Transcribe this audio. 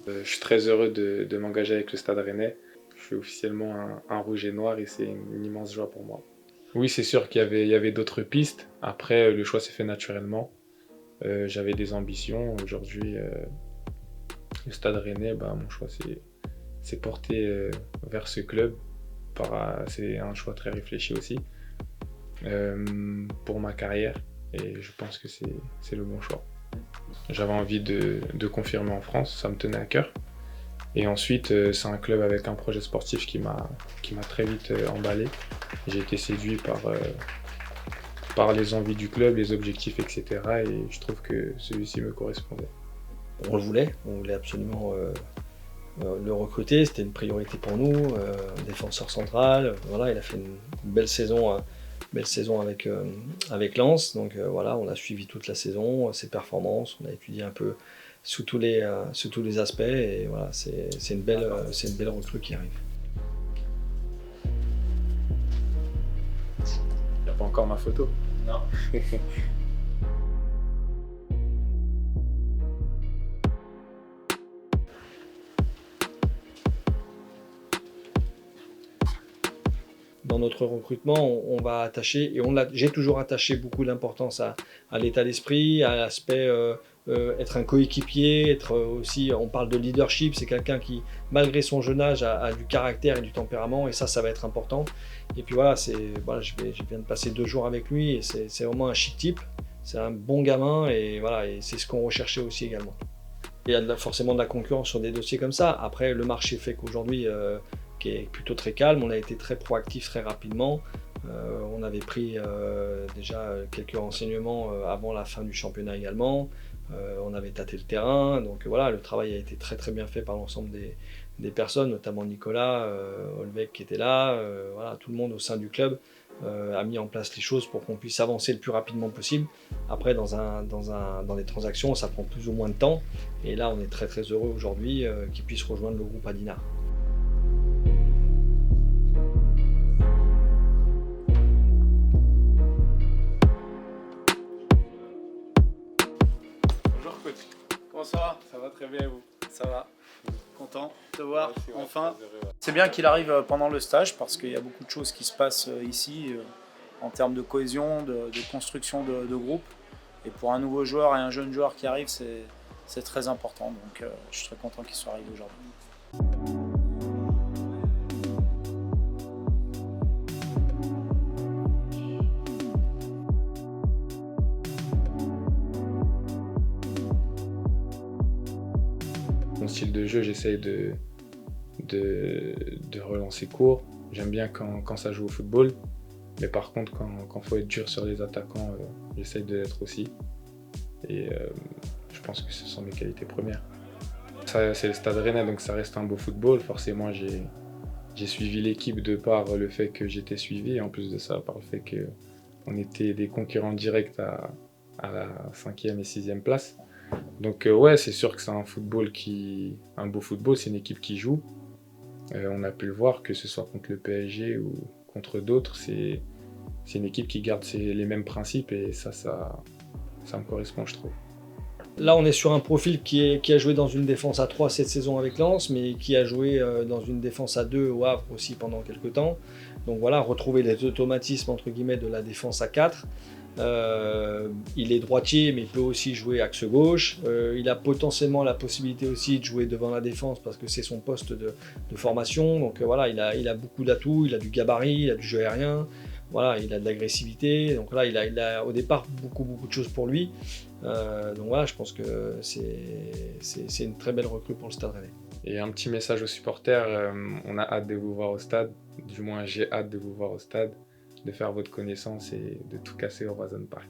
Je suis très heureux de m'engager avec le Stade Rennais. Je suis officiellement un rouge et noir et c'est une immense joie pour moi. Oui, c'est sûr qu'il y avait d'autres pistes. Après, le choix s'est fait naturellement. J'avais des ambitions. Aujourd'hui, le Stade Rennais, mon choix s'est porté vers ce club. C'est un choix très réfléchi aussi pour ma carrière et je pense que c'est le bon choix. J'avais envie de confirmer en France, ça me tenait à cœur. Et ensuite, c'est un club avec un projet sportif qui m'a très vite emballé. J'ai été séduit par les envies du club, les objectifs, etc. Et je trouve que celui-ci me correspondait. On voulait absolument le recruter, c'était une priorité pour nous, défenseur central. Voilà, il a fait une belle saison avec Lens. Donc voilà, on a suivi toute la saison, ses performances, on a étudié un peu sous tous les aspects et voilà, c'est une belle recrue qui arrive. Il n'y a pas encore ma photo. Non. Dans notre recrutement, on va attacher, et j'ai toujours attaché beaucoup d'importance à l'état d'esprit, à l'aspect être un coéquipier, être aussi, on parle de leadership, c'est quelqu'un qui, malgré son jeune âge, a du caractère et du tempérament, et ça va être important. Et puis voilà, je viens de passer 2 jours avec lui, et c'est vraiment un chic type, c'est un bon gamin, et voilà, et c'est ce qu'on recherchait aussi également. Il y a forcément de la concurrence sur des dossiers comme ça. Après, le marché fait qu'aujourd'hui, qui est plutôt très calme, on a été très proactif très rapidement. On avait pris déjà quelques renseignements avant la fin du championnat également. On avait tâté le terrain, donc voilà, le travail a été très très bien fait par l'ensemble des personnes, notamment Nicolas, Olvec qui était là, voilà, tout le monde au sein du club a mis en place les choses pour qu'on puisse avancer le plus rapidement possible. Après, dans les transactions, ça prend plus ou moins de temps, et là on est très très heureux aujourd'hui qu'il puisse rejoindre le groupe Adina. Bonjour coach, Comment ça va? ça va très bien et vous? Ça va. Content de te voir Merci, ouais, enfin. très heureux, ouais. C'est bien qu'il arrive pendant le stage parce qu'il y a beaucoup de choses qui se passent ici en termes de cohésion, de construction de groupe. Et pour un nouveau joueur et un jeune joueur qui arrive, c'est très important. Donc je suis très content qu'il soit arrivé aujourd'hui. Mon style de jeu, j'essaye de relancer court. J'aime bien quand ça joue au football. Mais par contre, quand faut être dur sur les attaquants, j'essaye de l'être aussi. Et je pense que ce sont mes qualités premières. Ça, c'est le Stade Rennais, donc ça reste un beau football. Forcément, j'ai suivi l'équipe de par le fait que j'étais suivi. Et en plus de ça, par le fait qu'on était des concurrents directs à la 5e et 6e place. Donc ouais, c'est sûr que c'est un beau football, c'est une équipe qui joue. On a pu le voir, que ce soit contre le PSG ou contre d'autres, c'est une équipe qui garde les mêmes principes et ça me correspond, je trouve. Là, on est sur un profil qui a joué dans une défense à 3 cette saison avec Lens, mais qui a joué dans une défense à 2 au Havre aussi pendant quelques temps. Donc voilà, retrouver les automatismes entre guillemets de la défense à 4. Il est droitier, mais il peut aussi jouer axe gauche. Il a potentiellement la possibilité aussi de jouer devant la défense parce que c'est son poste de formation. Donc voilà, il a beaucoup d'atouts, il a du gabarit, il a du jeu aérien. Voilà, il a de l'agressivité. Donc là, il a au départ beaucoup de choses pour lui. Donc voilà, je pense que c'est une très belle recrue pour le Stade Rennais. Et un petit message aux supporters, on a hâte de vous voir au stade. Du moins, j'ai hâte de vous voir au stade, de faire votre connaissance et de tout casser au Roazhon Park.